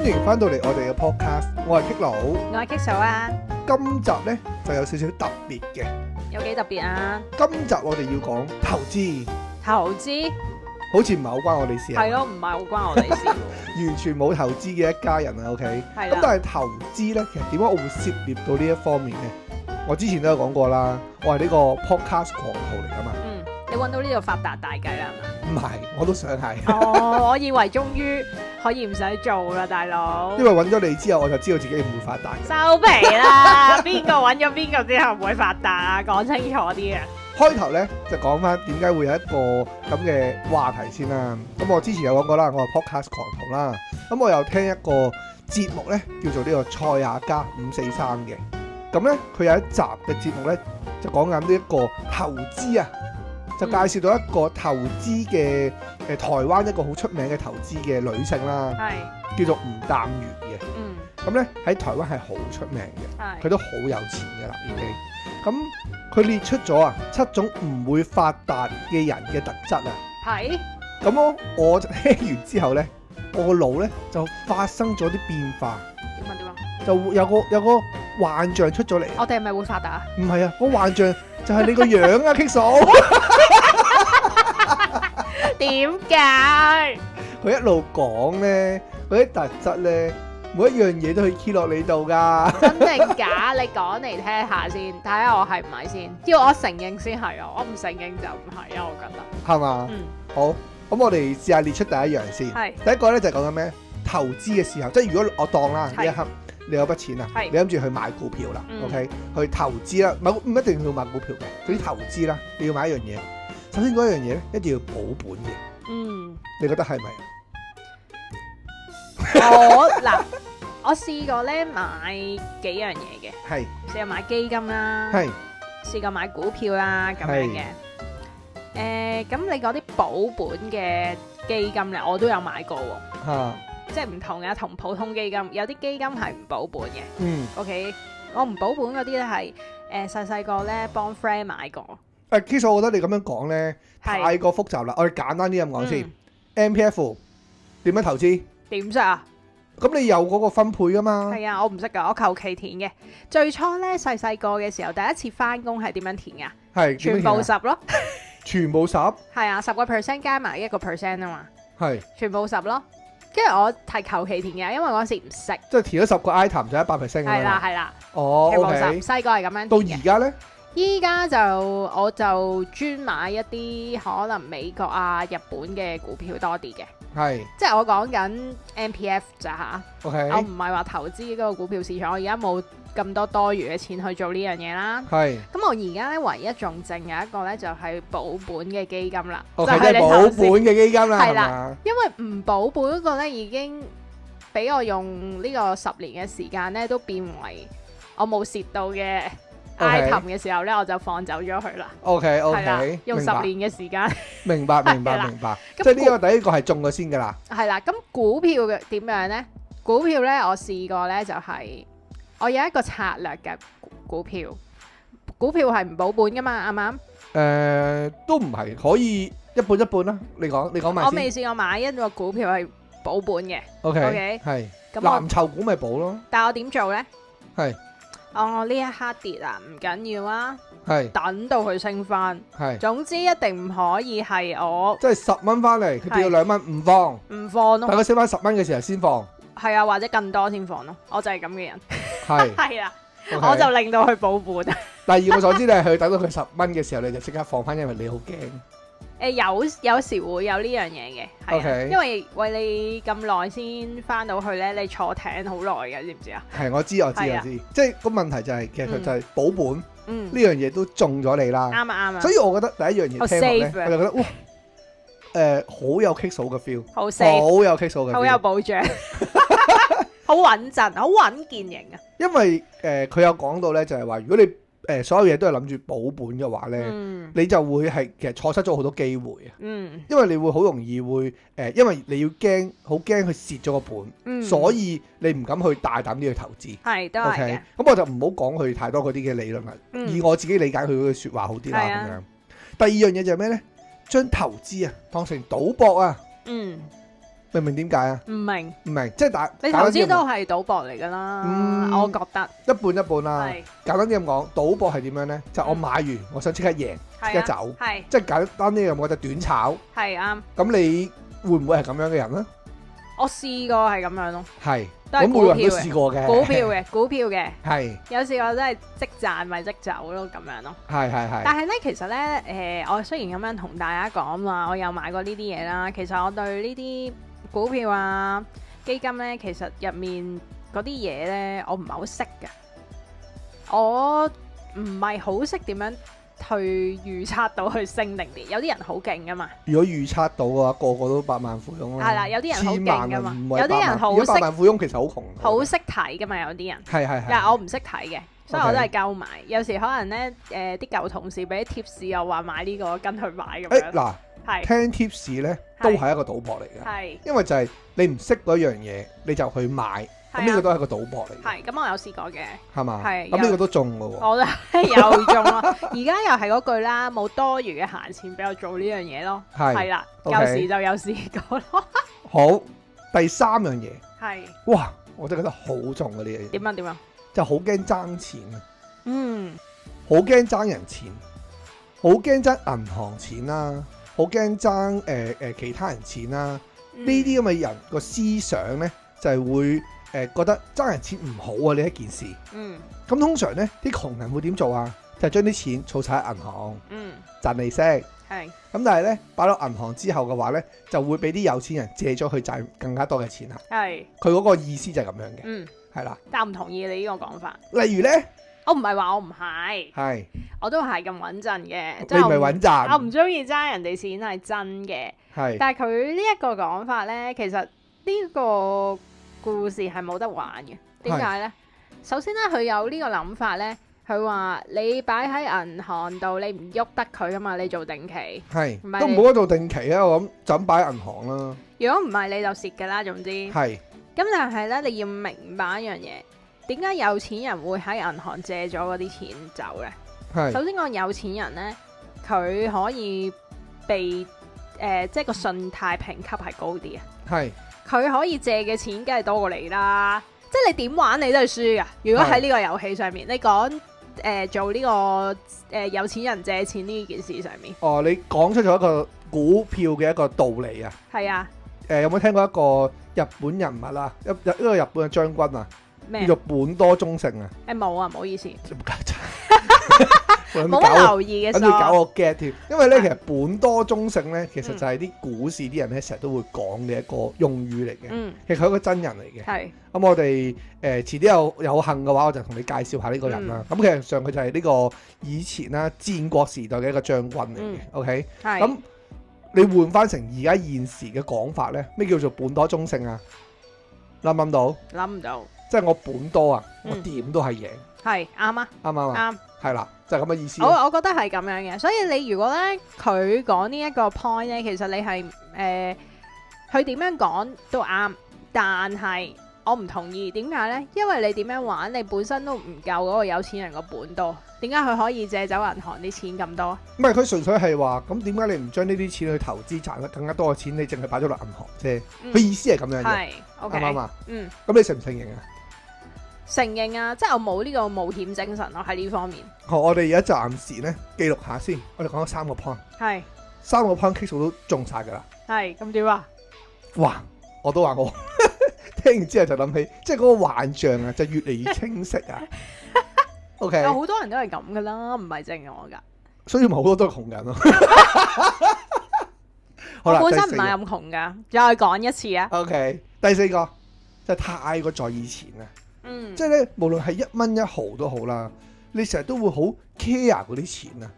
迎翻到嚟我哋嘅 podcast，我係 Kick 佬。我係 Kick 嫂啊，今集呢就有少少特別嘅。有幾特別啊？今集我哋要講投資，投資好似唔係好關我哋事啊。係咯，唔係好關我哋事喎。完全冇投資嘅一家人啊。OK。係啦，咁但係投資呢，其實點解我會涉獵到呢一方面呢？我之前都有講過啦，我係呢個 podcast 狂徒嚟噶嘛。你揾到呢度發達大計啦，係嘛？唔係，我都想係。哦，我以為終於可以唔使做啦，大佬。因為揾咗你之後，我就知道自己唔會發達嘅。收皮啦！邊個揾咗邊個之後唔會發達啊？講清楚啲啊！開頭呢，就講翻點解會有一個咁嘅話題先啦。咁我之前有講過啦，我係 podcast 狂徒啦。咁我又聽一個節目呢，叫做呢個蔡亞嘉543嘅。咁呢，佢有一集嘅節目呢，就講緊呢一個投資啊，就介紹到一個投資嘅台灣一個好出名嘅投資嘅女性啦，係，叫做吳淡如嘅。咁呢，喺台灣係好出名嘅，係，佢都好有錢嘅啦已經。咁佢列出咗7種唔會發達嘅人嘅特質啊。係。咁我聽完之後呢，我個腦呢就發生咗啲變化，點啊？就有個幻象出咗嚟。我哋係咪會發達啊？唔係啊，個幻象就係你個樣啊，Kick 嫂。點解？佢一路講呢，嗰啲特質呢，每一樣嘢都可以 key 落你度㗎。真定假？你講嚟聽下先，睇下我係唔係先。要我承認先係啊，我唔承認就唔係啊，我覺得。係嘛？好，咁我哋試下列出第一樣先。係。第一個呢就係講緊咩？投資嘅時候，即係如果我當啦呢一刻，你有筆錢啊，你諗住去買股票啦，OK，去投資啦，唔一定要買股票嘅，總之投資啦，你要買一樣嘢。首先嗰樣嘢咧，一定要保本嘅。你覺得係咪？我試過咧買幾樣嘢嘅，係試過買基金啦，係試過買股票啦咁樣嘅。咁你嗰啲保本嘅基金咧，我都有買過喎。嚇，即係唔同嘅，同普通基金有啲基金係唔保本嘅。OK， 我唔保本嗰啲咧係細個咧幫 friend 買過。其實我覺得你咁樣講咧太過複雜啦，我哋簡單啲咁講先。MPF 點樣投資？點識啊？咁你有嗰個分配噶嘛？係啊，我唔識噶，我求其填嘅。最初咧細個嘅時候，第一次翻工係點樣填噶？係全部10咯。全部10？係啊，10% 加埋1% 啊嘛。係。全部10咯。跟住我係求其填嘅，因為嗰時唔識。即係填咗10個 item 就100%咁樣。係啦。哦，全部10。細個係咁樣填嘅。到而家咧？依家我就專買一啲可能美國啊、日本嘅股票多啲嘅。係。即係我講緊 MPF 咋嚇。OK。我唔係話投資嗰個股票市場，我而家冇咁多餘嘅錢去做呢樣嘢啦。係。咁我而家咧唯一仲剩有一個咧就係保本嘅基金啦。就係你保本嘅基金啦。係啦。因為唔保本嗰個咧已經俾我用呢個10年嘅時間咧，都變為我冇蝕到嘅item嘅時候咧，我就放走咗佢啦。OK， 用10年嘅時間。明白。即係呢個第一個係中咗先噶啦。係啦，咁股票嘅點樣咧？股票咧，我試過咧就係我有一個策略嘅股票。股票係唔保本噶嘛，啱唔啱？都唔係，可以一半一半啦。你講埋先。我未試過買一個股票係保本嘅。OK，係。咁藍籌股咪保咯。但係我點做咧？係。呢一刻跌啊，唔緊要啊，等到佢升翻，總之一定唔可以係我即係10蚊翻嚟，佢跌到2蚊唔放咯，等佢升翻10蚊嘅時候先放，係啊，或者更多先放咯，我就係咁嘅人，係啦，我就令到佢保本。第二我所知咧，係等到佢10蚊嘅時候，你就即刻放翻，因為你好驚。有時會有呢樣嘢嘅，係因為喂你咁耐先翻到去咧，你坐艇好耐嘅，知唔知啊？係，我知，即係個問題就係其實佢就係保本呢樣嘢都中咗你啦。啱啊，所以我覺得第一樣嘢聽落咧，我就覺得哇，好有 Kick 嫂嘅 feel， 好有 Kick 嫂嘅 feel， 好有保障，好穩陣，好穩健型啊。因為佢有講到咧，就係話如果你所有嘢都係諗住保本嘅話咧，你就會係其實錯失咗好多機會啊。因為你會好容易會因為你要好驚佢蝕咗個本，所以你唔敢去大膽啲去投資。係都係嘅。咁我就唔好講佢太多嗰啲嘅理論啦。以我自己理解佢嗰句説話好啲啦。咁樣。第二樣嘢就係咩咧？將投資啊當成賭博啊。明唔明點解啊？唔明，即係你投資都係賭博嚟㗎啦，我覺得一半一半啦。簡單啲咁講，賭博係點樣咧？就我買完，我想即刻贏，即刻走，即係簡單啲咁講就短炒。係啱。咁你會唔會係咁樣嘅人咧？我試過係咁樣咯。係。咁每個人都試過嘅。股票嘅。係。有試過真係即賺咪即走咯，咁樣咯。係。但係咧，其實咧，我雖然咁樣同大家講話，我有買過呢啲嘢啦。其實我對呢啲股票啊、基金咧，其實入面嗰啲嘢咧，我唔係好識嘅。我唔係好識點樣去預測到去升定跌。有啲人好勁噶嘛。如果預測到嘅話，個個都百萬富翁啦。係啦，有啲人好勁噶嘛。有啲人好識。百萬富翁其實好窮。好識睇噶嘛，有啲人。係。但係我唔識睇嘅，所以我都係鳩買。有時可能咧，啲舊同事俾啲 tips 又話買呢個，跟佢買咁樣。嗱。聽 tips 咧都係一個賭博嚟嘅，因為就係你唔識嗰樣嘢，你就去買，咁呢個都係一個賭博嚟嘅。係，咁我有試過嘅，係嘛？係，咁呢個都中嘅喎。我都係有中咯，而家又係嗰句啦，冇多餘嘅閒錢俾我做呢樣嘢咯。係啦，有時就有試過咯。好，第三樣嘢係，哇！我真係覺得好重嘅呢樣嘢。點啊？就好驚爭錢啊！好驚爭人錢，好驚爭銀行錢啦。好驚爭其他人錢啦！呢啲咁嘅人個思想咧，就係會覺得爭人錢唔好啊！呢一件事。咁通常咧，啲窮人會點做啊？就係將啲錢儲晒喺銀行，賺利息。係。咁但係咧，擺落銀行之後嘅話咧，就會俾啲有錢人借咗去賺更加多嘅錢啦。係。佢嗰個意思就係咁樣嘅。係啦。但唔同意你呢個講法。例如咧？我唔係話我唔係，我都係咁穩陣嘅。你唔係穩陣，我唔中意爭人哋錢係真嘅。但係佢呢一個講法咧，其實呢個故事係冇得玩嘅。點解咧？首先咧，佢有呢個諗法咧，佢話你擺喺銀行度，你唔喐得佢噶嘛，你做定期都唔好得做定期啊！我諗就咁擺喺銀行啦。如果唔係你就蝕噶啦，總之係。咁但係咧，你要明白一樣嘢。點解有錢人會喺銀行借咗嗰啲錢走呢？首先講有錢人呢，佢可以被即係個信貸評級係高啲啊。佢可以借嘅錢梗係多過你啦。即係你點玩你都係輸㗎。如果喺呢個遊戲上面，你講做呢個有錢人借錢呢件事上面，你講出咗一個股票嘅一個道理啊。係啊。有冇聽過一個日本人物啊？一個日本嘅將軍啊？叫做本多忠勝啊！冇啊，唔好意思，冇乜留意嘅，跟住搞我 get 添。因為咧，其實本多忠勝咧，其實就係啲股市啲人咧，成日都會講嘅一個用語嚟嘅。其實佢係一個真人嚟嘅。係。咁我哋遲啲有幸嘅話，我就同你介紹下呢個人啦。咁其實上佢就係呢個以前啦戰國時代嘅一個將軍嚟嘅。OK。係。咁你換翻成而家現時嘅講法咧，咩叫做本多忠勝啊？諗唔諗到？諗唔到。即係我本多啊，我點都係贏。係啱啊，啱，係啦，就係咁嘅意思。我覺得係咁樣嘅，所以你如果咧佢講呢一個 point 咧，其實你係佢點樣講都啱，但係我唔同意。點解咧？因為你點樣玩，你本身都唔夠嗰個有錢人個本多。點解佢可以借走銀行啲錢咁多？唔係，佢純粹係話，咁點解你唔將呢啲錢去投資賺得更加多嘅錢？你淨係擺咗落銀行啫。佢意思係咁樣嘅，啱唔啱啊？咁你承唔承認啊？承認啊，即係我冇呢個冒險精神咯，喺呢方面。好，我哋而家暫時咧記錄下先。我哋講咗3個 point， 係3個 point， Kick 都中晒噶啦。係咁點啊？哇！我都話我聽完之後就諗起，即係嗰個幻象啊，就越嚟越清晰啊。OK， 有好多人都係咁噶啦，唔係淨係我噶。所以咪好多都係窮人咯。我本身唔係咁窮噶，再講一次啊。OK， 第4個就係太過在意錢啊。即係咧，無論係1蚊1毫都好啦，你成日都會好 care 嗰啲錢啊！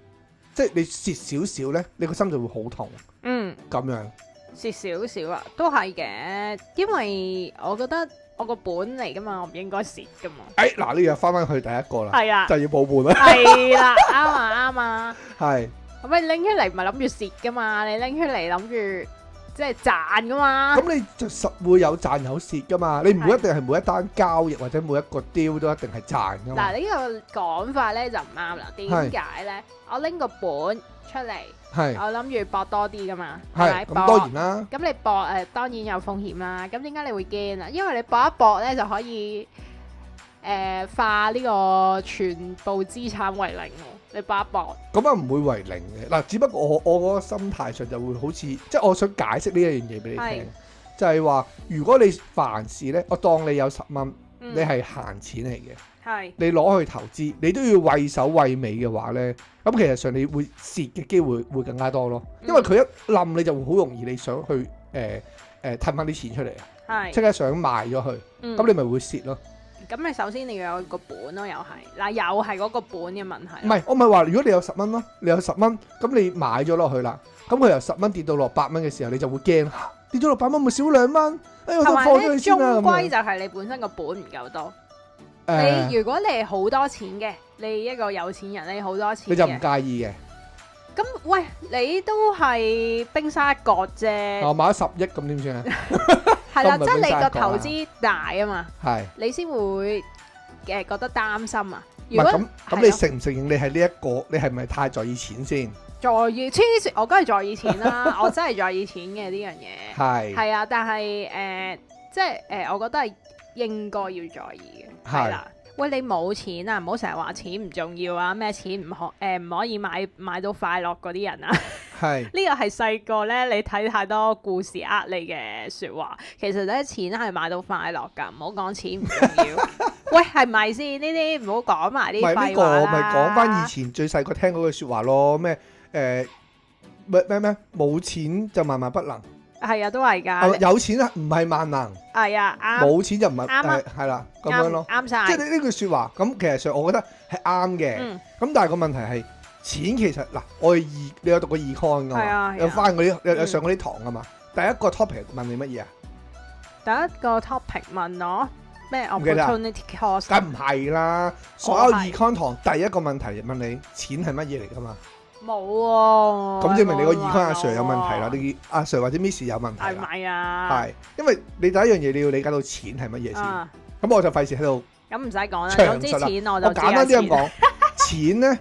即係你蝕少少咧，你個心就會好痛。咁樣蝕少少啊，都係嘅，因為我覺得我個本嚟噶嘛，我唔應該蝕噶嘛。嗱，你又翻翻去第一個啦，係啊，就要保本啦。係啦，啱啊，啱啊。係，咁你拎出嚟唔係諗住蝕噶嘛？你拎出嚟諗住即係賺噶嘛。咁你就實會有賺有蝕噶嘛，你唔會一定係每一單交易或者每一個 deal 都一定係賺噶嘛。嗱，呢個講法咧就唔啱啦。點解咧？我拎個本出嚟，我諗住博多啲噶嘛，係咪？咁當然啦。咁你博當然有風險啦。咁點解你會驚啊？因為你博一博咧就可以化呢個全部資產為零喎。你博一博，咁啊唔會為零嘅嗱，只不過我嗰個心態上就會好似，即係我想解釋呢一樣嘢俾你聽，就係話如果你凡事咧，我當你有10蚊，你係閒錢嚟嘅，你攞去投資，你都要畏首畏尾嘅話咧，咁其實上你會蝕嘅機會會更加多咯，因為佢一冧你就會好容易你想去褪翻啲錢出嚟啊，即刻想賣咗佢，咁你咪會蝕咯。咁你首先你要有個本咯，又係嗰個本嘅問題。唔係，我咪話如果你有10蚊咯，你有10蚊，咁你買咗落去啦，咁佢由10蚊跌到落8蚊嘅時候，你就會驚，跌咗落8蚊咪少2蚊，哎我都放咗佢先啦。終歸就係你本身個本唔夠多。你如果你係好多錢嘅，你一個有錢人，你好多錢，你就唔介意嘅。咁喂，你都係冰山一角啫。我買咗10億咁點算啊？係啦，即係你個投資大啊嘛，你先會覺得擔心啊。唔係咁，你承唔承認你係呢一個？你係咪太在意錢先？在意，我梗係在意錢啦，我真係在意錢嘅呢樣嘢。係啊，但係即係我覺得係應該要在意嘅。係啦，喂，你冇錢啊，唔好成日話錢唔重要啊，咩錢唔可以買到快樂嗰啲人啊。呢個係細個咧，你睇太多故事呃你嘅説話。其實咧，錢係買到快樂㗎，唔好講錢唔重要。喂，係咪先？呢啲唔好講埋啲廢話啦。唔係呢個，咪講翻以前最細個聽嗰句説話咯。咩冇錢就萬萬不能。係啊，都係㗎。有錢唔係萬能。係啊，啱。冇錢就唔係係啦，咁樣咯。啱晒。即係呢句説話，咁其實上我覺得係啱嘅。咁但係個問題係。錢其實嗱，你有讀過 econ 噶嘛？有翻嗰啲有上嗰啲堂噶嘛？第一個 topic 問你乜嘢啊？第一個 topic 問我咩 opportunity cost？梗唔係啦，所有 econ 堂第一個問題問你錢係乜嘢嚟噶嘛？冇喎。咁證明你個 econ 阿 Sir 有問題啦，你阿 Sir 或者 Miss 有問題啦。係咪啊？係，因為你第一樣嘢你要理解到錢係乜嘢先。咁我就費事喺度。咁唔使講啦，總之錢我就知。簡單啲咁講，錢咧。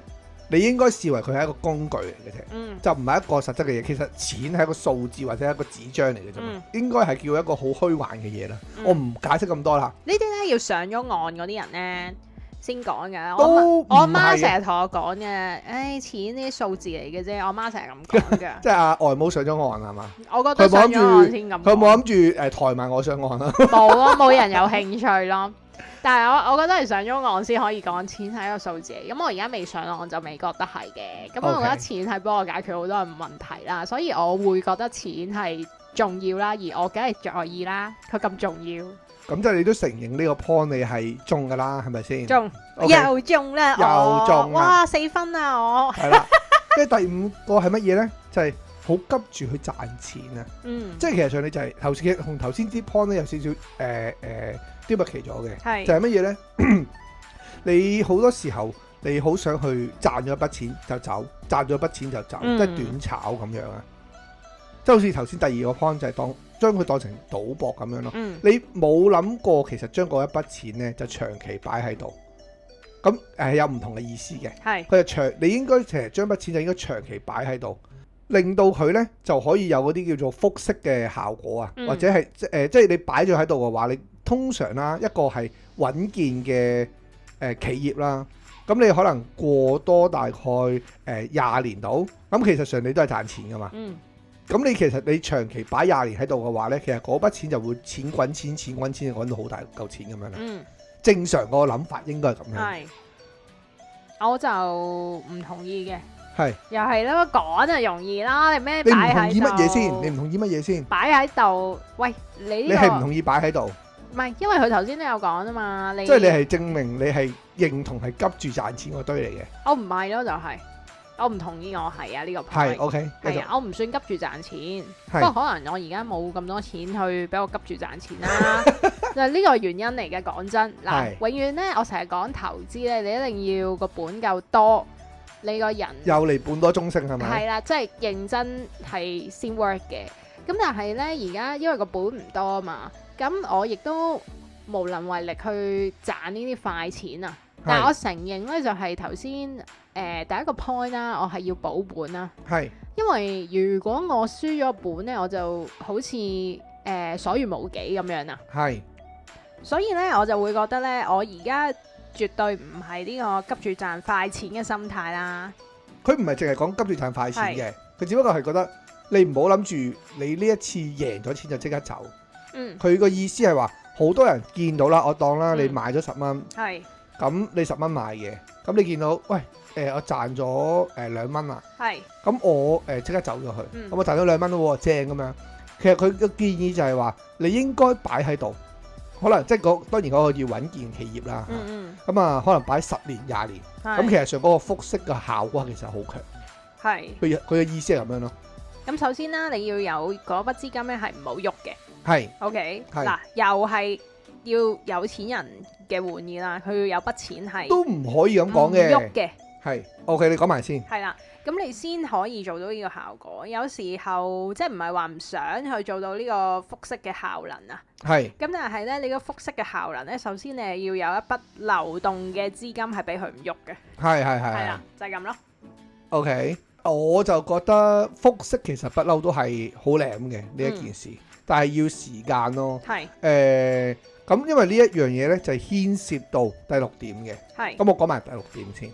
你應該視為佢係一個工具嚟嘅啫，就唔係一個實質嘅嘢。其實錢係一個數字或者一個紙張嚟嘅啫嘛，應該係叫一個好虛幻嘅嘢啦。我唔解釋咁多啦。呢啲咧要上咗岸嗰啲人咧先講嘅。我阿媽成日同我講嘅，錢呢啲數字嚟嘅啫。我阿媽成日咁講嘅。即係阿外母上咗岸係嘛？我覺得上咗岸先咁。佢冇諗住抬埋我上岸啦。冇啊，冇人有興趣咯。但係我覺得係上咗岸先可以講錢係一個數字嚟，咁我而家未上岸就未覺得係嘅，咁我覺得錢係幫我解決好多問題啦，所以我會覺得錢係重要啦，而我梗係在意啦，佢咁重要。咁即係你都承認呢個 point 你係中㗎啦，係咪先？中，又中啦，又中，哇4分啊我。係啦，跟住第5個係乜嘢咧？就係好急住去賺錢啊！即係其實上你就係頭先同頭先啲 point 咧有少少丟不其咗嘅，就係乜嘢咧？你好多時候你好想去賺咗一筆錢就走，賺咗一筆錢就走，即係短炒咁樣啊！即係好似頭先第2個 point 就係將佢當成賭博咁樣咯。你冇諗過其實將嗰一筆錢咧就長期擺喺度，咁有唔同嘅意思嘅。佢係你應該其實將筆錢就應該長期擺喺度。令到佢咧就可以有嗰啲叫做複息嘅效果啊，或者係即係你擺咗喺度嘅話，你通常啦一個係穩健嘅企業啦，咁你可能過多大概20年到，咁其實上你都係賺錢噶嘛。咁你其實你長期擺20年喺度嘅話咧，其實嗰筆錢就會錢滾錢，錢滾錢就滾到好大嚿錢咁樣啦。正常個諗法應該係咁樣。係，我就唔同意嘅。係，又係啦，講就容易啦，你咩擺喺度？你唔同意乜嘢先？你唔同意乜嘢先？擺喺度，喂，你係唔同意擺喺度？唔係，因為佢頭先都有講啊嘛，即係你係證明你係認同係急住賺錢嗰堆嚟嘅。我唔係咯，就係我唔同意，我係啊呢個係 OK，係啊，我唔算急住賺錢，不過可能我而家冇咁多錢去俾我急住賺錢啦，就係呢個原因嚟嘅。講真，嗱，永遠咧，我成日講投資咧，你一定要個本夠多。你個人又嚟半多中性係咪？係啦，即係認真係先 work 嘅。咁但係咧，而家因為個本唔多啊嘛，咁我亦都無能為力去賺呢啲快錢啊。但係我承認咧，就係頭先第一個 point 啦，我係要保本啦。係。因為如果我輸咗本咧，我就好似所餘無幾咁樣啊。係。所以咧，我就會覺得咧，我而家絕對唔係呢個急住賺快錢嘅心態啦。佢唔係淨係講急住賺快錢嘅，佢只不過係覺得你唔好諗住你呢一次贏咗錢就即刻走。佢個意思係話，好多人見到啦，我當啦，你買咗10蚊。係。咁你10蚊買嘅，咁你見到，喂，我賺咗2蚊啦。係。咁我即刻走咗去，咁我賺咗2蚊咯喎，正咁樣。其實佢嘅建議就係話，你應該擺喺度，可能即係當然嗰個要穩健企業啦。咁啊，可能擺10年、20年。咁其實上嗰個複息嘅效果其實好強。係。佢嘅意思係咁樣咯。咁首先啦，你要有嗰筆資金咧係唔好喐嘅。係。OK。嗱，又係要有錢人嘅玩意啦，佢要有筆錢係都唔可以咁講嘅，唔喐嘅。係 OK， 你講埋先。係啦，咁你先可以做到呢個效果。有時候即係唔係話唔想去做到呢個複息嘅效能啊。係。咁但係咧，你個複息嘅效能咧，首先你係要有一筆流動嘅資金係俾佢唔喐嘅。係。係啦，就係咁咯。OK， 我就覺得複息其實不嬲都係好舐嘅呢一件事，但係要時間咯。係。咁因為呢一樣嘢咧就係牽涉到第6點嘅。係。咁我講埋第6點先。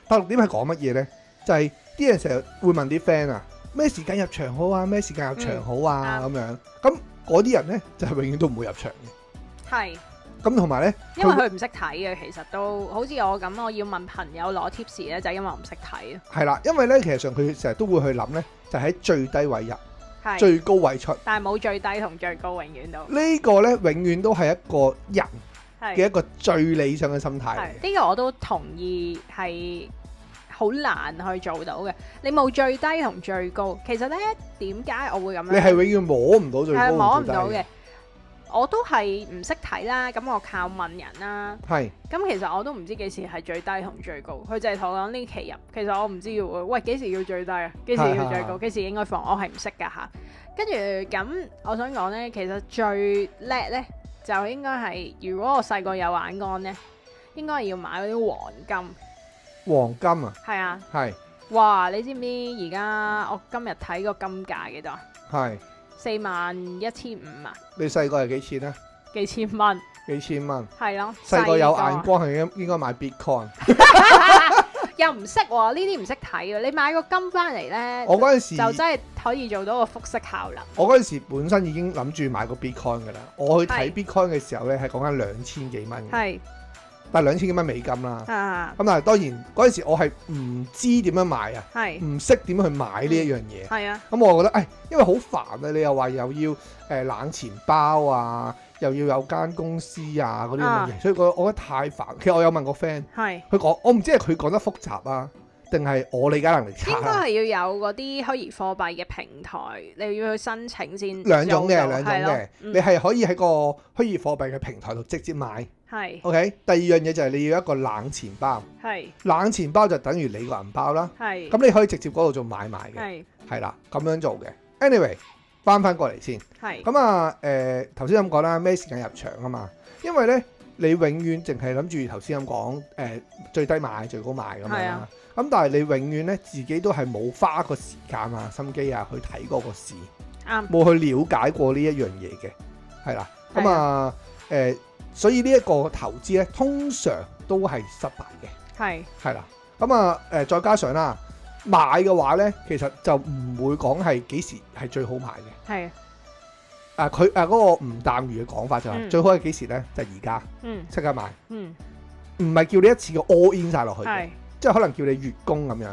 第6點係講乜嘢咧？就係啲人成日會問啲 friend 啊，咩時間入場好啊？咩時間入場好啊？咁樣。咁嗰啲人咧就係永遠都唔會入場嘅。係。咁同埋咧，因為佢唔識睇嘅，其實都好似我咁，我要問朋友攞 tips 咧，就係因為我唔識睇啊。係啦，因為咧其實上佢成日都會去諗咧，就喺最低位入。最高位出，但係冇最低同最高，永遠都呢個咧，永遠都係一個人嘅一個最理想嘅心態。呢個我都同意，係好難去做到嘅。你冇最低同最高，其實咧點解我會咁樣？你係永遠摸唔到最高，摸唔到嘅。我都係唔識睇啦，咁我靠問人啦。係。咁其實我都唔知幾時係最低同最高，佢就係同我講呢期入。其實我唔知喎，喂幾時要最低啊？幾時要最高？幾時應該放？我係唔識㗎嚇。跟住咁，我想講呢，其實最叻呢，就應該係，如果我細個有眼光呢，應該係要買嗰啲黃金。黃金啊？係啊。係。哇！你知唔知而家我今日睇個金價幾多？係。41,500啊！你細個係幾錢啊？幾千蚊。幾千蚊。係咯。細個有眼光係應該買 Bitcoin。又唔識喎，呢啲唔識睇嘅。你買個金翻嚟咧，我嗰陣時就真係可以做到個複息效能。我嗰陣時本身已經諗住買個 Bitcoin 㗎啦。我去睇 Bitcoin 嘅時候咧，係講緊2000幾蚊。係。但係2000幾蚊美金啦。咁但係當然嗰陣時我係唔知點樣買啊，唔識點樣去買呢一樣嘢。係啊。咁我覺得因為好煩啊！你又話又要冷錢包啊，又要有間公司啊嗰啲咁嘅嘢，所以我覺得太煩。其實我有問個 friend，佢講我唔知係佢講得複雜啊，定係我理解能力差。應該係要有嗰啲虛擬貨幣嘅平台，你要去申請先。兩種嘅，你係可以喺個虛擬貨幣嘅平台度直接買。係。OK，第二樣嘢就係你要一個冷錢包。係。冷錢包就等於你個銀包啦。係。咁你可以直接嗰度做買賣嘅。係。係啦，咁樣做嘅。Anyway， 翻過嚟先。係。咁啊，頭先咁講啦，咩時間入場啊嘛？因為咧，你永遠淨係諗住頭先咁講，最低買最高買咁樣啦。咁但係你永遠咧自己都係冇花個時間啊、心機啊去睇嗰個市，冇去了解過呢一樣嘢嘅，係啦。咁啊，所以呢一個投資咧，通常都係失敗嘅。係啦。咁啊，再加上啦，買嘅話咧，其實就唔會講係幾時係最好買嘅。係。佢嗰個吳淡如嘅講法就係最好係幾時咧？就而家，即刻買。唔係叫你一次過 all in 晒落去嘅。即係可能叫你月供咁樣，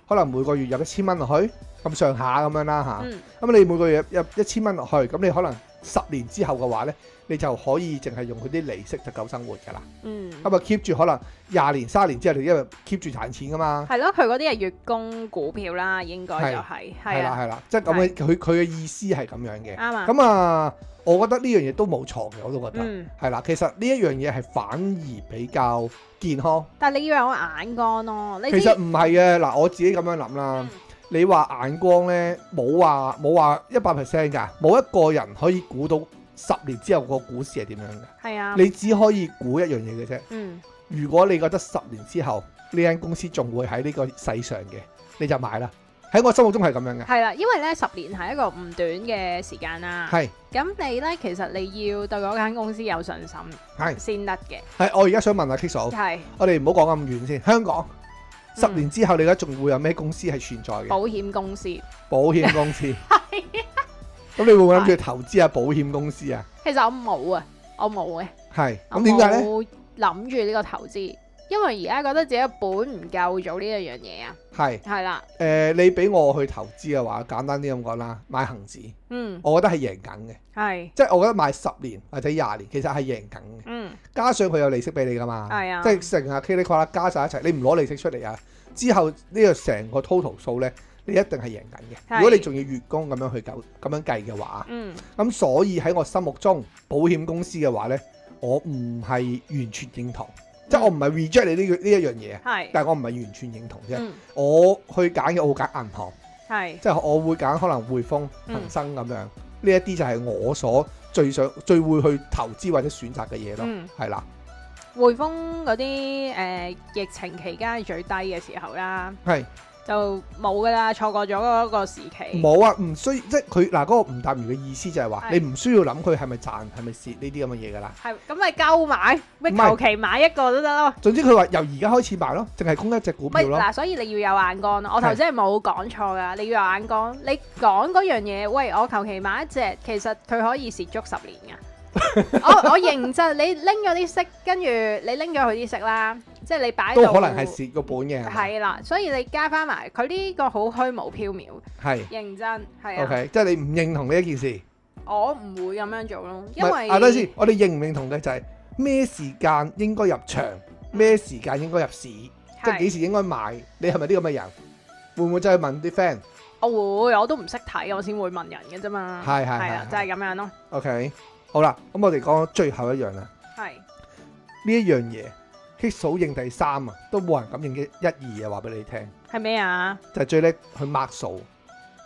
可能每個月入1000蚊落去，咁上下咁樣啦嚇。咁你每個月入1000蚊落去，咁你可能10年之後嘅話咧，你就可以淨係用佢啲利息就夠生活㗎啦。咁啊 keep 住可能20年、30年之後，你因為 keep 住賺錢㗎嘛。係咯，佢嗰啲係月供股票啦，應該就係。係啦，即係咁嘅，佢嘅意思係咁樣嘅。啱啊。咁啊，我覺得呢樣嘢都冇錯嘅，我都覺得係啦。其實呢一樣嘢係反而比較健康，但係你要有眼光咯。其實唔係嘅，嗱我自己咁樣諗啦。你話眼光咧，冇話100% 㗎，冇一個人可以估到10年之後個股市係點樣嘅。係啊，你只可以估一樣嘢嘅啫。嗯，如果你覺得10年之後呢間公司仲會喺呢個世上嘅，你就買啦。喺我心目中係咁樣嘅。係啦，因為咧10年係一個唔短嘅時間啦。係。咁你咧其實你要對嗰間公司有信心，係先得嘅。係，我而家想問下 K 嫂，係，我哋唔好講咁遠先。香港10年之後，你而家仲會有咩公司係存在嘅？保險公司。保險公司。係啊。咁你會唔會諗住投資下保險公司啊？其實我冇啊，我冇嘅。係。咁點解咧？我冇諗住呢個投資。因為而家覺得自己本唔夠做呢一樣嘢啊，係啦。你俾我去投資嘅話，簡單啲咁講啦，買恒指，我覺得係贏緊嘅，係即係我覺得買10年或者20年，其實係贏緊嘅，加上佢有利息俾你噶嘛，係啊，即係成日 K 哩呱啦加晒一齊，你唔攞利息出嚟啊，之後呢個成個 total 數咧，你一定係贏緊嘅。如果你仲要月供咁樣去咁樣計嘅話，咁所以喺我心目中，保險公司嘅話咧，我唔係完全認同。即係我唔係 reject 你呢一樣嘢，但係我唔係完全認同啫。我去揀嘅，我會揀銀行，即係我會揀可能匯豐、恒生咁樣。呢一啲就係我所最會去投資或者選擇嘅嘢咯，係啦。匯豐嗰啲疫情期間係最低嘅時候啦，係。就冇噶啦，錯過咗嗰個時期。冇啊，唔需要，即係佢嗱嗰個吳淡如嘅意思就係話，你唔需要諗佢係咪賺係咪蝕呢啲咁嘅嘢噶啦。係，咁咪夠買，咪求其買一個都得咯。總之佢話由而家開始買咯，淨係供一隻股票咯。嗱，所以你要有眼光咯。我頭先係冇講錯噶，你要有眼光。你講嗰樣嘢，喂，我求其買一隻，其實佢可以蝕足10年噶。我認真，你拎咗啲息，跟住你拎咗佢啲息啦，即係你擺到都可能係蝕個本嘅。係啦，所以你加翻埋佢呢個好虛無縹緲，係認真係啊。OK， 即係你唔認同呢一件事，我唔會咁樣做咯，因為等先，我哋認唔認同嘅就係咩時間應該入場，咩時間應該入市，即係幾時應該買，你係咪啲咁嘅人？會唔會真係問啲 friend？我會，我都唔識睇，我先會問人嘅啫嘛。係啊，就係咁樣咯。OK。好啦，咁我哋講最後一樣啦。係呢一樣嘢，K 嫂認第3啊，都冇人敢認嘅1、2啊，話俾你聽。係咩啊？就係最叻去 mark 數。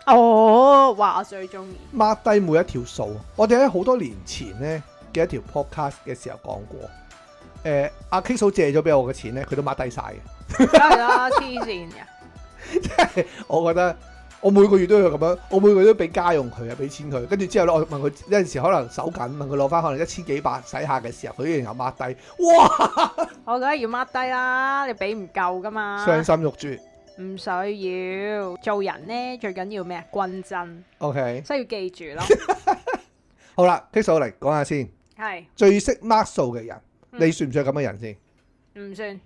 哦，話我最中意 mark 低每一條數。我哋喺好多年前咧嘅一條 podcast 嘅時候講過。阿 K 嫂借咗俾我嘅錢咧，佢都 mark 低晒嘅。梗係啦，黐線嘅。即係我覺得。我每個月都要咁樣，我每個月都俾家用佢啊，俾錢佢。跟住之後咧，我問佢有陣時可能手緊，問佢攞翻可能1000幾百使下嘅時候，佢依然有 mark 低。哇！我梗係要 mark 低啦，你俾唔夠噶嘛？傷心欲絕。唔需要，做人咧最緊要咩啊？均真。OK。所以要記住咯。好啦，K 嫂嚟講下先。係。最識 mark 數嘅人，你算唔算係咁嘅人先？唔算。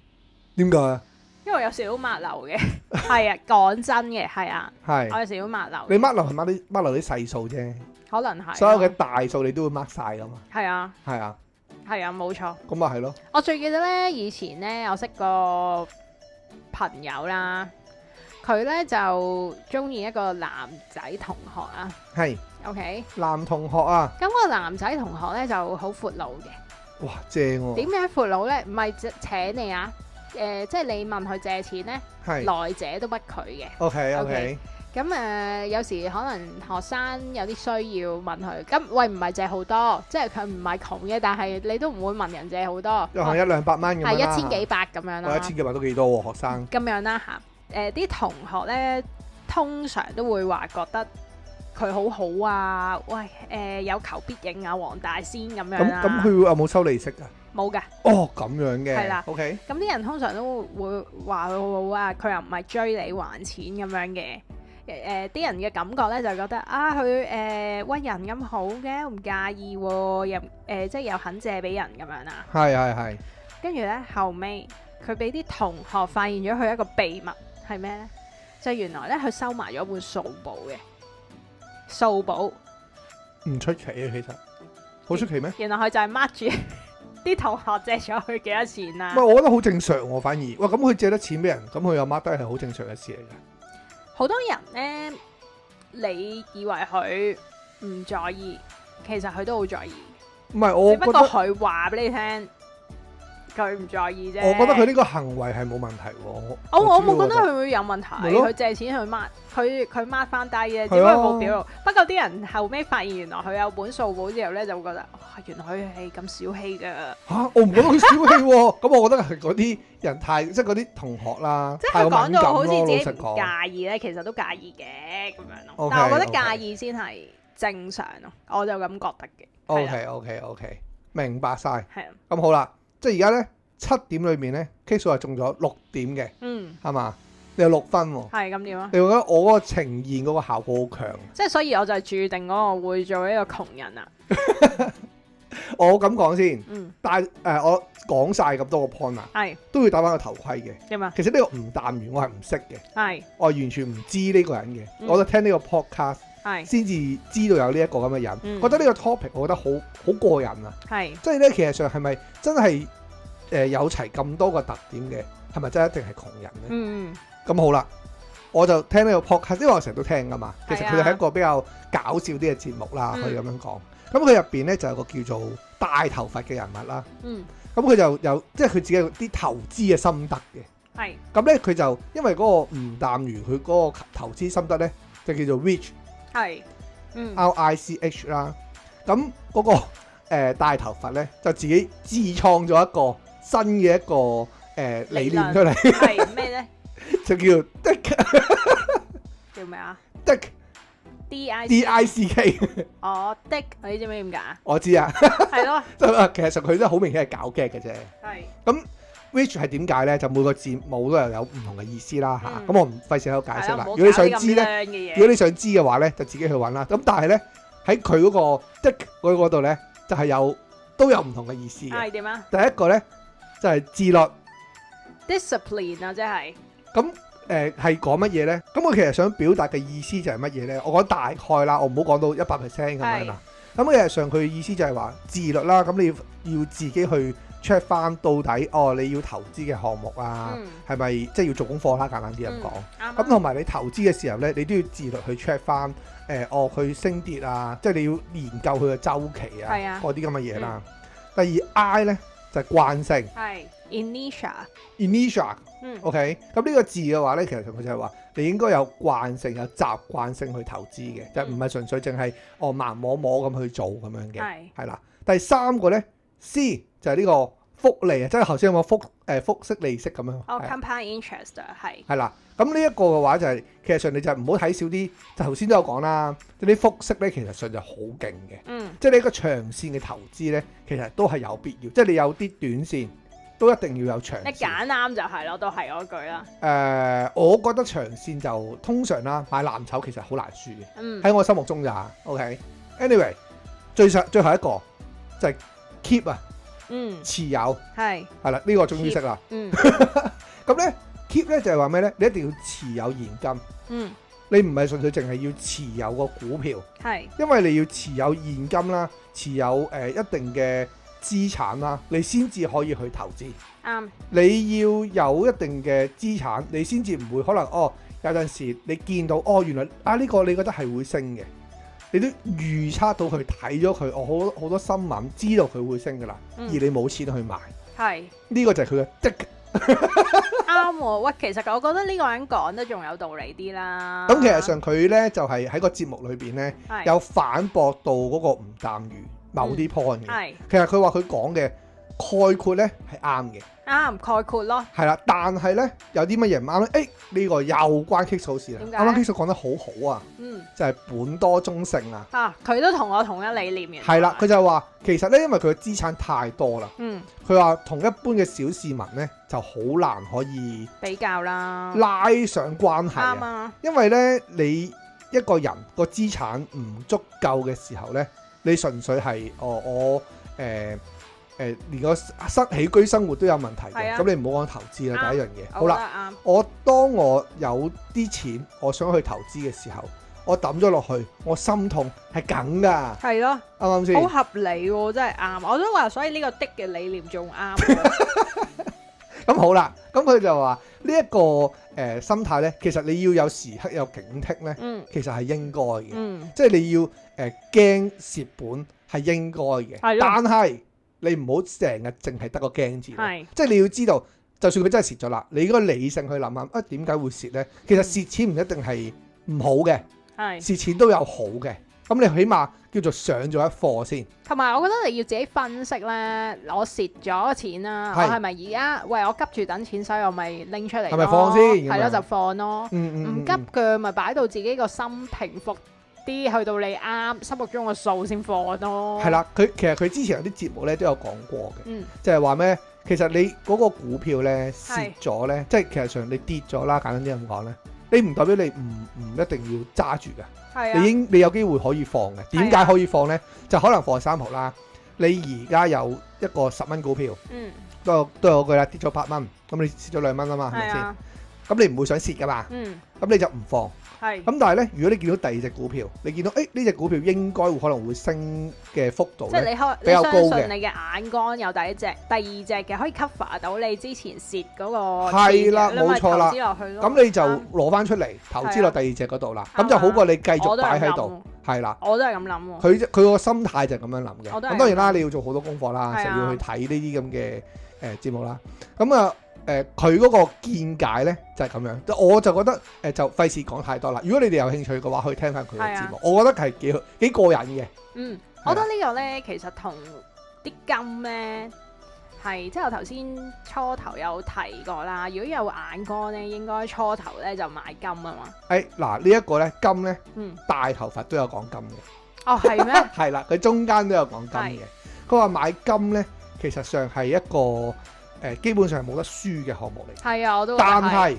點解啊？因為有少少抹流嘅，係啊，講真嘅，係啊，係，我有少少抹流。你抹流係抹流啲細數啫，可能係。所有嘅大數你都會抹晒噶嘛？係啊，係啊，係啊，冇錯。咁啊係咯。我最記得咧，以前咧，我識個朋友啦，佢咧就中意一個男仔同學啊。係。OK。男同學啊。咁個男仔同學咧就好闊佬嘅。哇，正喎！點解闊佬咧？唔係請你啊？即係你問佢借錢咧，來者都不拒嘅。OK。咁有時可能學生有啲需要問佢，咁喂唔係借好多，即係佢唔係窮嘅，但係你都唔會問人借好多，可能100-200蚊咁樣啦，係1000幾百咁樣啦。1000幾百都幾多喎，學生。咁樣啦嚇，啲同學咧通常都會話覺得佢好好啊，喂有求必應啊，黃大仙咁樣啦。咁佢有冇收利息啊？冇㗎。哦，咁樣嘅。係啦。OK。咁啲人通常都會話佢好好啊，佢又唔係追你還錢咁樣嘅。啲人嘅感覺咧就覺得啊，佢喂人咁好嘅，唔介意喎，又即係又肯借俾人咁樣啦。係。跟住咧後尾，佢俾啲同學發現咗佢一個秘密係咩咧？就原來咧佢收埋咗本數簿嘅數簿。唔出奇啊，其實好出奇咩？原來佢就係 mark 住啲同學借咗佢幾多錢啊？唔係，我覺得好正常喎，反而哇咁佢借得錢俾人，咁佢又 mark 低係好正常嘅事嚟㗎。好多人咧，你以為佢唔在意，其實佢都好在意。唔係我，只不過佢話俾你聽。佢唔在意啫。我覺得佢呢個行為係冇問題喎。我冇覺得佢會有問題，佢借錢去抹，佢抹翻低嘅，只不過冇表露。不過啲人後尾發現原來佢有本數簿之後咧，就會覺得原來佢係咁小氣㗎。我唔覺得佢小氣喎。咁我覺得係嗰啲人太即係嗰啲同學啦，即係佢講到好似自己唔老實講介意咧，其實都介意嘅咁樣咯。但係我覺得介意先係正常咯，我就咁覺得嘅。OK，明白晒。係啊。咁好啦，即係而家咧7點裏面咧 K 數係中咗6點嘅，係嘛？你有6分喎。係咁點啊？你覺得我嗰個呈現嗰個效果好強？即係所以我就係注定嗰個會做一個窮人啊！我咁講先，但係我講晒咁多個 point 啊，都要戴翻個頭盔嘅。點啊？其實呢個吳淡如我係唔識嘅，我係完全唔知呢個人嘅，我就聽呢個 podcast。先至知道有呢一個咁嘅人，覺得呢個 topic 我覺得好過癮啊！即係咧，其實上係咪真係有齊咁多個特點嘅，係咪真係一定係窮人咧？咁好啦，我就聽呢個 podcast，因為我成日都聽噶嘛。其實佢哋係一個比較搞笑啲嘅節目啦，可以咁樣講。咁佢入邊咧就有個叫做大頭髮嘅人物啦。咁佢就有即係佢自己有啲投資嘅心得嘅。咁咧佢就因為嗰個吳淡如佢嗰個投資心得咧，就叫做 Rich。RICH 啦，咁嗰個大頭髮咧就自己自創咗一個新嘅一個理念出嚟，係咩咧？就叫 Dick， 叫咩啊 ？Dick，DICK。哦 ，Dick， 你知唔知點解啊？我知啊，係咯，其實佢都好明顯係搞 gag 嘅啫。係咁。Which 係點解咧？就每個字母都有唔同嘅意思啦嚇。咁我唔費事喺度解釋啦。如果你想知咧，如果你想知嘅話咧，就自己去揾啦。咁但係咧喺佢嗰個 Dick 嗰度咧，就係都有唔同嘅意思嘅。係點啊？第一個咧就係自律 ，discipline 啊，即係。咁係講乜嘢咧？咁我其實想表達嘅意思就係乜嘢咧？我講大概啦，我唔好講到100%咁樣啦。咁其實上佢嘅意思就係話自律啦。咁你要自己去check 翻到底你要投資嘅項目啊，係咪即係要做功課啦？簡單啲咁講。咁同埋你投資嘅時候咧，你都要自律去 check 翻佢升跌啊，即係你要研究佢嘅週期啊，嗰啲咁嘅嘢啦。第二 I 咧就係慣性，係 inertia。OK， 咁呢個字嘅話咧，其實佢就係話你應該有慣性、有習慣性去投資嘅，就唔係純粹淨係盲摸摸咁去做咁樣嘅，係啦。第三個咧 C。就係呢個複利啊，即係頭先有冇複息利息咁樣。compound interest 係啦。咁呢一個嘅話就係其實上你就唔好睇少啲，就頭先都有講啦。啲複息咧其實上就好勁嘅，即係你一個長線嘅投資咧，其實都係有必要。即係你有啲短線都一定要有長線。你揀啱就係咯，都係嗰句啦。我覺得長線就通常啦，買藍籌其實好難輸嘅。喺我心目中咋 OK。Anyway， 最後一個就係 keep 啊。持有係啦，呢個終於識啦。咁咧 keep 咧就係話咩咧？你一定要持有現金。你唔係純粹淨係要持有個股票，係因為你要持有現金啦，持有一定嘅資產啦，你先至可以去投資。啱，你要有一定嘅資產，你先至唔會可能有陣時你見到原來呢個你覺得係會升嘅。你都預測到佢睇咗佢，好多新聞知道佢會升噶啦，而你冇錢去買，係呢個就係佢嘅的啱喎。喂，其實我覺得呢個人講得仲有道理啲啦。咁其實上佢咧就係喺個節目裏邊咧有反駁到嗰個吳淡如某啲 point 嘅。其實佢話佢講嘅概括咧係啱嘅。啱概括咯，係啦，但係咧有啲乜嘢唔啱咧？呢個又關 K 數事啦。啱啱 K 數講得好好啊，就係本多中性啊。佢都同我同一理念嘅。係啦，佢就話其實咧，因為佢嘅資產太多啦。佢話同一般嘅小市民咧就好難可以比較啦，拉上關係啊。啱啊，因為咧你一個人個資產唔足夠嘅時候咧，你純粹係連個起居生活都有問題嘅，咁你唔好講投資啦。第一樣嘢，好啦，當我有啲錢，我想去投資嘅時候，我抌咗落去，我心痛係梗噶，係咯，啱唔啱先？好合理喎，真係啱。我都話，所以呢個的嘅理念仲啱。咁好啦，咁佢就話呢一個心態咧，其實你要有時刻有警惕咧，其實係應該嘅，即係你要驚蝕本係應該嘅，但係你唔好成日淨係得個驚字，即係你要知道，就算佢真係蝕咗啦，你應該理性去諗下，點解會蝕咧？其實蝕錢唔一定係唔好嘅，蝕錢都有好嘅。咁你起碼叫做上咗一課先。同埋我覺得你要自己分析咧，我蝕咗錢啦，我係咪而家我急住等錢，所以我咪拎出嚟，係咪放先？係咯，就放咯。唔急嘅咪擺到自己個心平復啲，去到你啱心目中嘅數先放咯。係啦，其實佢之前有啲節目咧都有講過嘅，就係話咩？其實你嗰個股票咧蝕咗咧，即係其實上你跌咗啦，簡單啲咁講咧，你唔代表你唔一定要揸住嘅。你有機會可以放嘅。點解可以放咧？就可能放3毫啦。你而家有一個10蚊股票，都有句啦，跌咗8蚊，咁你蝕咗2蚊啊嘛，係咪先？咁你唔會想蝕噶嘛？咁你就唔放。咁但係咧，如果你見到第二隻股票，你見到呢隻股票應該可能會升嘅幅度咧比較高嘅。你相信你嘅眼光有第二隻嘅可以 cover 到你之前蝕嗰個錢，係啦，冇錯啦。咁你就攞翻出嚟投資落第二隻嗰度啦。咁就好過你繼續擺喺度。係啦，我都係咁諗喎。佢個心態就係咁樣諗嘅。咁當然啦，你要做好多功課啦，成日要去睇呢啲咁嘅節目啦。咁啊〜佢嗰個見解咧就係咁樣，我就覺得就費事講太多啦。如果你哋有興趣嘅話，可以聽翻佢嘅節目，我覺得係幾過癮嘅。我覺得呢個咧其實同啲金咧係即係我頭先初頭有提過啦。如果有眼光咧，應該初頭咧就買金啊嘛。嗱呢一個咧金咧，大頭佛都有講金嘅。哦，係咩？係啦，佢中間都有講金嘅。佢話買金咧，其實上係一個。基本上係冇得輸嘅項目嚟，係啊，我都但係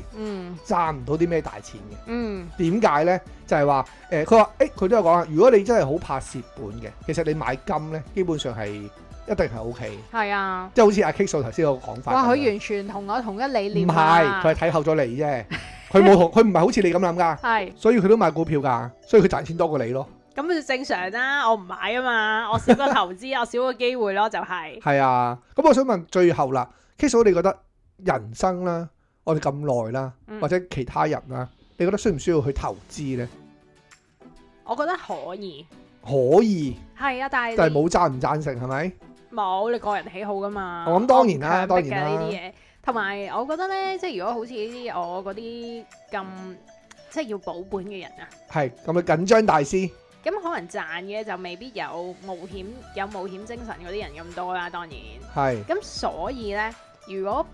賺唔到啲咩大錢嘅。點解咧？就係話佢話佢都有講啊。如果你真係好怕蝕本嘅，其實你買金咧，基本上係一定係 OK。係啊，即係好似阿 K 數頭先個講法。哇！佢完全同我同一理念。唔係，佢係睇後咗你啫。佢唔係好似你咁諗㗎。係。所以佢都買股票㗎，所以佢賺錢多過你咯。咁就正常啦，我唔買啊嘛，我少個投資，我少個機會咯，就係。係啊，咁我想問最後啦。其實你覺得人生啦，我哋咁耐啦，或者其他人啦，你覺得需唔需要去投資咧？我覺得可以。可以。係啊，但係冇贊唔贊成係咪？冇，你個人喜好噶嘛。咁當然啦，當然啦。呢啲嘢，同埋我覺得咧，即係如果好似呢啲我嗰啲咁，即係要保本嘅人啊，係咁嘅緊張大師。咁可能賺嘅就未必有冒險精神嗰啲人咁多啦，當然。係。咁所以咧，如果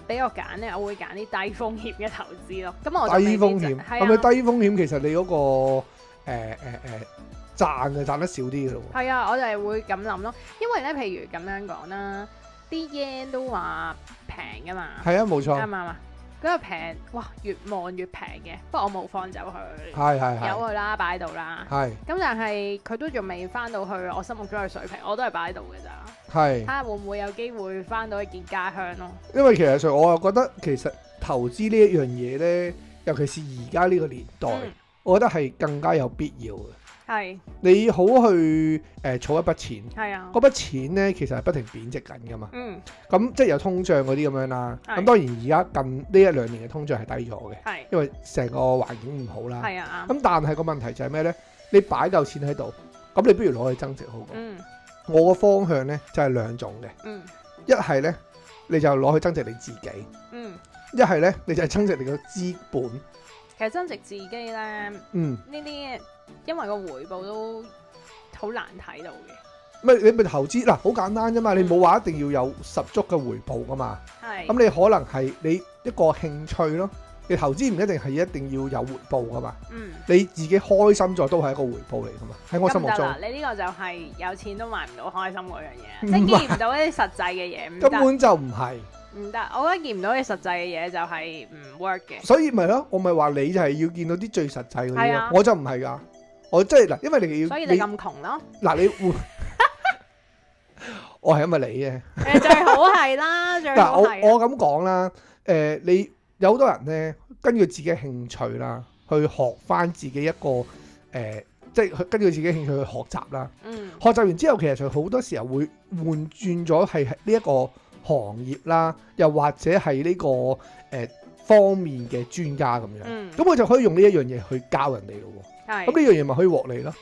俾我揀咧，我會揀啲低風險嘅投資咯。咁我就低風險係咪低風險？其實你嗰個賺就賺得少啲嘅咯。係啊，我就係會咁諗咯。因為咧，譬如咁樣講啦，啲 yen 都話平噶嘛。係啊，冇錯。啱唔啱啊？嗰個平，哇！越望越平嘅，不過我冇放走佢，由佢啦，擺喺度啦。咁但係佢都仲未翻到去我心目中嘅水平，我都係擺喺度嘅咋。睇下會唔會有機會翻到一件家鄉咯。因為其實上我又覺得其實投資呢一樣嘢咧，尤其是而家呢個年代，我覺得係更加有必要嘅。你好去儲一筆錢，嗰筆錢咧其實係不停貶值緊噶嘛。咁即係有通脹嗰啲咁樣啦。咁當然而家近呢1-2年嘅通脹係低咗嘅，因為成個環境唔好啦。咁但係個問題就係咩咧？你擺嚿錢喺度，咁你不如攞去增值好過。我個方向咧就係兩種嘅。一係咧你就攞去增值你自己，一係咧你就係增值你個資本。其實增值自己咧，呢啲因為個回報都好難睇到嘅。你咪投資嗱，好簡單啫嘛。你冇話一定要有十足嘅回報噶嘛。咁你可能係你一個興趣咯。你投資唔一定係一定要有回報噶嘛。你自己開心咗都係一個回報嚟噶嘛。喺我心目中，你呢個就係有錢都買唔到開心嗰樣嘢，即係見唔到一啲實際嘅嘢。根本就唔係。唔得，我覺得見唔到啲實際嘅嘢就係唔 work 嘅。所以咪咯，我咪話你就係要見到啲最實際嗰啲咯。我就唔係噶，我即係嗱，因為你要，所以你咁窮咯。嗱，你會，我係因為你嘅。最好係啦，最好係。我咁講啦，你有好多人咧，根據自己嘅興趣啦，去學翻自己一個即係根據自己興趣去學習啦。學習完之後，其實就好多時候會換轉咗係呢一個行業啦，又或者係呢個方面嘅專家咁樣，咁我就可以用呢一樣嘢去教人哋咯。咁呢樣嘢咪可以獲利咯。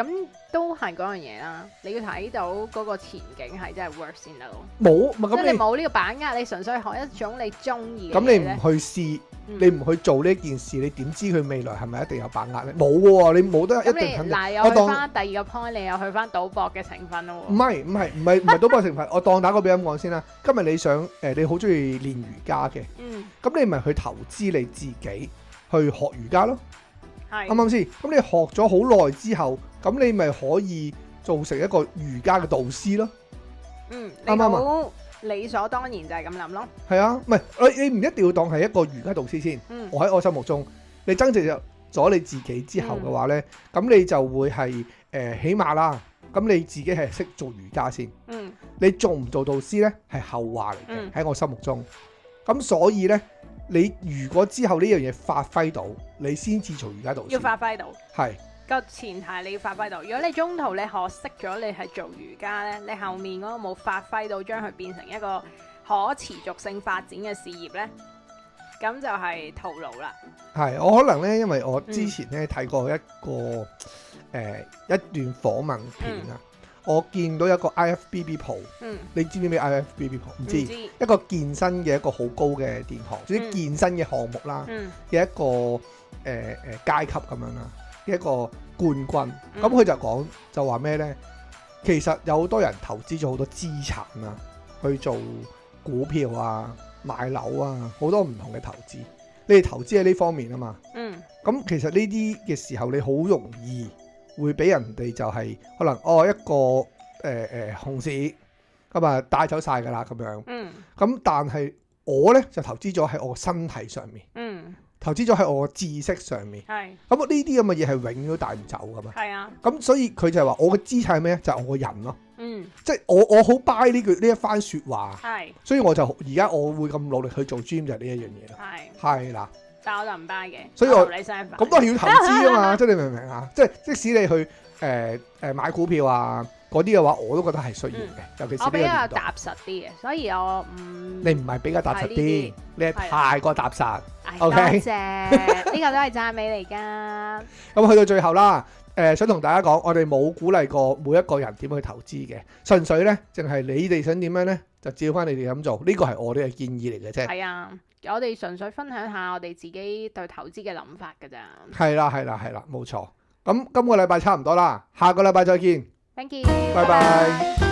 咁都係嗰樣嘢啦，你要睇到嗰個前景係真係 work 先得咯。冇，即係你冇呢個把握，你純粹學一種你中意嘅嘢。咁你唔去試，你唔去做呢件事，你點知佢未來係咪一定有把握咧？冇喎，你冇得一定肯定。嗱，又去翻第二個 point，你又去翻賭博嘅成分咯。唔係賭博成分，我當打個比咁講先啦。今日你想你好中意練瑜伽嘅，咁你咪去投資你自己去學瑜伽咯。啱啱先？咁你學咗好耐之後，咁你咪可以做成一個瑜伽嘅導師咯。啱啱啊？理所當然就係咁諗咯。係啊，唔係你唔一定要當係一個瑜伽導師先。我喺我心目中，你增值咗你自己之後嘅話咧，咁你就會係起碼啦。咁你自己係識做瑜伽先。你做唔做導師咧，係後話嚟嘅，喺我心目中。咁所以咧，你如果之後呢樣嘢發揮到，你先至做瑜伽導師。要發揮到。係。個前提你要發揮到，如果你中途你學識咗你係做瑜伽咧，你後面嗰個冇發揮到，將佢變成一個可持續性發展嘅事業咧，咁就係徒勞啦。係，我可能咧，因為我之前咧睇過一個一段訪問片啊，我見到一個 IFBB Pro，你知唔知咩 IFBB Pro？唔知，一個健身嘅一個好高嘅電項，總之健身嘅項目啦，嘅一個階級咁樣啦。一個冠軍，咁佢就講就話咩呢？其實有好多人投資咗好多資產啊，去做股票啊、買樓啊，好多唔同嘅投資。你哋投資喺呢方面啊嘛，咁其實呢啲嘅時候，你好容易會俾人哋就係可能一個熊市咁啊帶走晒噶啦咁樣。咁但係我呢，就投資咗喺我身體上面。投資咗喺我嘅知識上面，咁呢啲咁嘅嘢係永遠都帶唔走噶嘛。咁所以佢就係話我嘅資產係咩？就係我個人咯。即係我好 buy 呢一番説話。所以我就而家我會咁努力去做 gym 就係呢一樣嘢咯。係啦。但我就唔 buy 嘅。所以我咁都係要投資啊嘛。即係你明唔明啊？即係即使你去買股票啊嗰啲嘅話，我都覺得係需要嘅。尤其是呢個年代。我比較踏實啲嘅，所以我你唔係比較踏實啲，你係太過踏實。多謝，呢個都係讚美嚟㗎。咁去到最後啦，想同大家講，我哋冇鼓勵過每一個人點去投資嘅，純粹咧，淨係你哋想點樣咧，就照翻你哋咁做。呢個係我哋嘅建議嚟嘅啫。係啊，我哋純粹分享下我哋自己對投資嘅諗法㗎咋。係啦，冇錯。咁今個禮拜差唔多啦，下個禮拜再見。Thank you，拜拜。